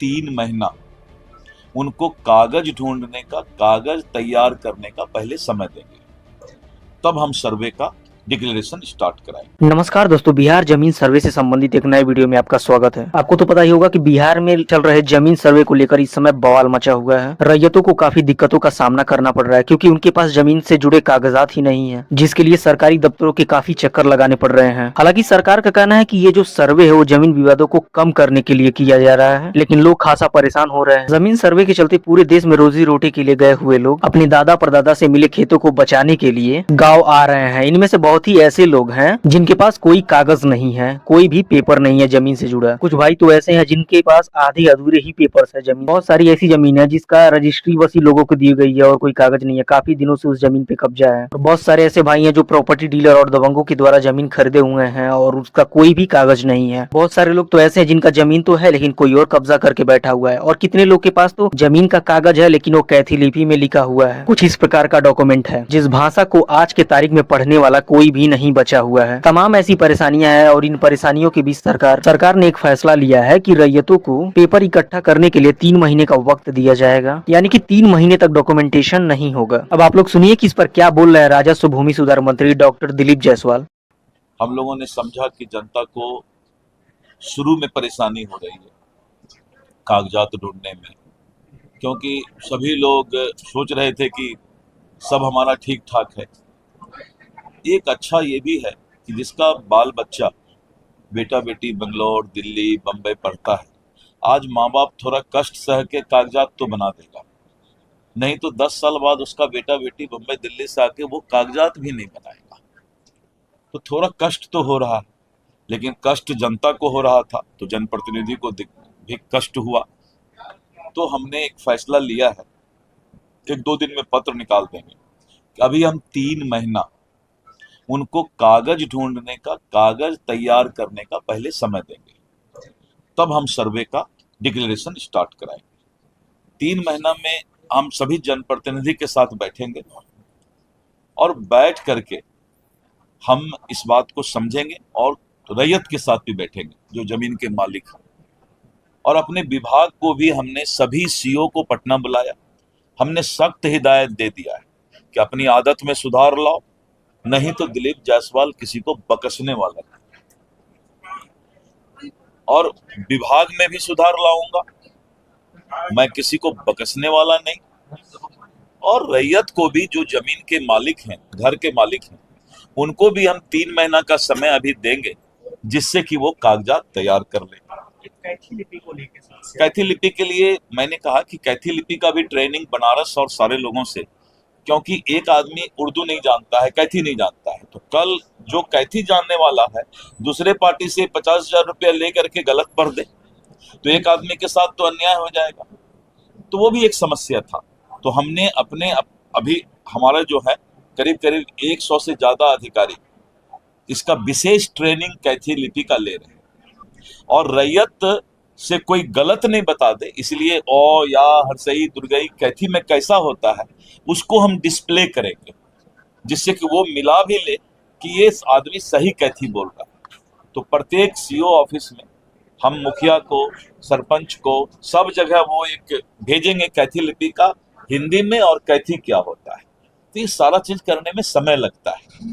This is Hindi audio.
3 महीना उनको कागज ढूंढने का, कागज तैयार करने का पहले समय देंगे, तब हम सर्वे का डिक्लेरेशन स्टार्ट कराएंगे। नमस्कार दोस्तों, बिहार जमीन सर्वे से संबंधित एक नए वीडियो में आपका स्वागत है। आपको तो पता ही होगा कि बिहार में चल रहे जमीन सर्वे को लेकर इस समय बवाल मचा हुआ है। रैयतों को काफी दिक्कतों का सामना करना पड़ रहा है क्योंकि उनके पास जमीन से जुड़े कागजात ही नहीं है, जिसके लिए सरकारी दफ्तरों के काफी चक्कर लगाने पड़ रहे हैं। हालांकि सरकार का कहना है कि ये जो सर्वे है वो जमीन विवादों को कम करने के लिए किया जा रहा है, लेकिन लोग खासा परेशान हो रहे हैं। जमीन सर्वे के चलते पूरे देश में रोजी रोटी के लिए गए हुए लोग अपने दादा परदादा से मिले खेतों को बचाने के लिए गाँव आ रहे हैं। इनमें से बहुत ही ऐसे लोग हैं जिनके पास कोई कागज नहीं है, कोई भी पेपर नहीं है जमीन से जुड़ा। कुछ भाई तो ऐसे हैं जिनके पास आधे अधूरे ही पेपर्स है जमीन। बहुत सारी ऐसी जमीन है जिसका रजिस्ट्री बस ही लोगों को दी गई है और कोई कागज नहीं है, काफी दिनों से उस जमीन पे कब्जा है। और बहुत सारे ऐसे भाई हैं जो प्रॉपर्टी डीलर और दबंगों के द्वारा जमीन खरीदे हुए हैं और उसका कोई भी कागज नहीं है। बहुत सारे लोग तो ऐसे हैं जिनका जमीन तो है लेकिन कोई और कब्जा करके बैठा हुआ है, और कितने लोग के पास तो जमीन का कागज है लेकिन वो कैथी लिपि में लिखा हुआ है। कुछ इस प्रकार का डॉक्यूमेंट है जिस भाषा को आज के तारीख में पढ़ने वाला कोई भी नहीं बचा हुआ है। तमाम ऐसी परेशानियां हैं और इन परेशानियों के बीच सरकार ने एक फैसला लिया है कि रैयतों को पेपर इकट्ठा करने के लिए 3 महीने का वक्त दिया जाएगा, यानी कि 3 महीने तक डॉक्यूमेंटेशन नहीं होगा। अब आप लोग सुनिए कि इस पर क्या बोल रहे हैं राजस्व भूमि सुधार मंत्री डॉक्टर दिलीप जायसवाल। हम लोगों ने समझा कि जनता को शुरू में परेशानी हो रही है कागजात ढूंढने में, क्योंकि सभी लोग सोच रहे थे कि सब हमारा ठीक ठाक है। एक अच्छा ये भी है कि जिसका बाल बच्चा, बेटा बेटी बेंगलोर, दिल्ली, बम्बई पढ़ता है, आज माँ बाप थोड़ा कष्ट सह के कागजात तो बना देगा, नहीं तो 10 साल बाद उसका बेटा बेटी बम्बई दिल्ली से आके वो कागजात भी नहीं बनाएगा। तो थोड़ा कष्ट तो हो रहा है, लेकिन कष्ट जनता को हो रहा था तो जनप्रतिनिधि को भी कष्ट हुआ। तो हमने एक फैसला लिया है, 1-2 दिन में पत्र निकाल देंगे कि अभी हम 3 महीना उनको कागज ढूंढने का, कागज तैयार करने का पहले समय देंगे, तब हम सर्वे का डिक्लेरेशन स्टार्ट कराएंगे। 3 महीना में हम सभी जनप्रतिनिधि के साथ बैठेंगे और बैठ करके हम इस बात को समझेंगे और रैयत के साथ भी बैठेंगे जो जमीन के मालिक हैं। और अपने विभाग को भी हमने सभी सीओ को पटना बुलाया, हमने सख्त हिदायत दे दिया है कि अपनी आदत में सुधार लाओ, नहीं तो दिलीप जायसवाल किसी को बकसने वाला है। और विभाग में भी सुधार लाऊंगा, मैं किसी को बकसने वाला नहीं। और रैयत को भी, जो जमीन के मालिक हैं, घर के मालिक हैं, उनको भी हम 3 महीना का समय अभी देंगे जिससे कि वो कागजात तैयार कर ले। कैथी लिपि को लेकर कैथी लिपि के लिए मैंने कहा कि कैथी लिपि का भी ट्रेनिंग बनारस और सारे लोगों से, क्योंकि एक आदमी उर्दू नहीं जानता है, कैथी नहीं जानता है, तो कल जो कैथी जानने वाला है दूसरे पार्टी से 50,000 रुपया लेकर के गलत पढ़ दे तो एक आदमी के साथ तो अन्याय हो जाएगा। तो वो भी एक समस्या था। तो हमने अभी हमारा जो है करीब करीब 100 से ज्यादा अधिकारी इसका विशेष ट्रेनिंग कैथी लिपि का ले रहे हैं, और रैयत से कोई गलत नहीं बता दे, इसलिए ओ या हरसई दुर्गई कैथी में कैसा होता है उसको हम डिस्प्ले करेंगे, जिससे कि वो मिला भी ले कि ये आदमी सही कैथी बोल रहा है। तो प्रत्येक सीओ ऑफिस में हम मुखिया को, सरपंच को, सब जगह वो एक भेजेंगे कैथी लिपि का हिंदी में और कैथी क्या होता है। तो ये सारा चीज करने में समय लगता है।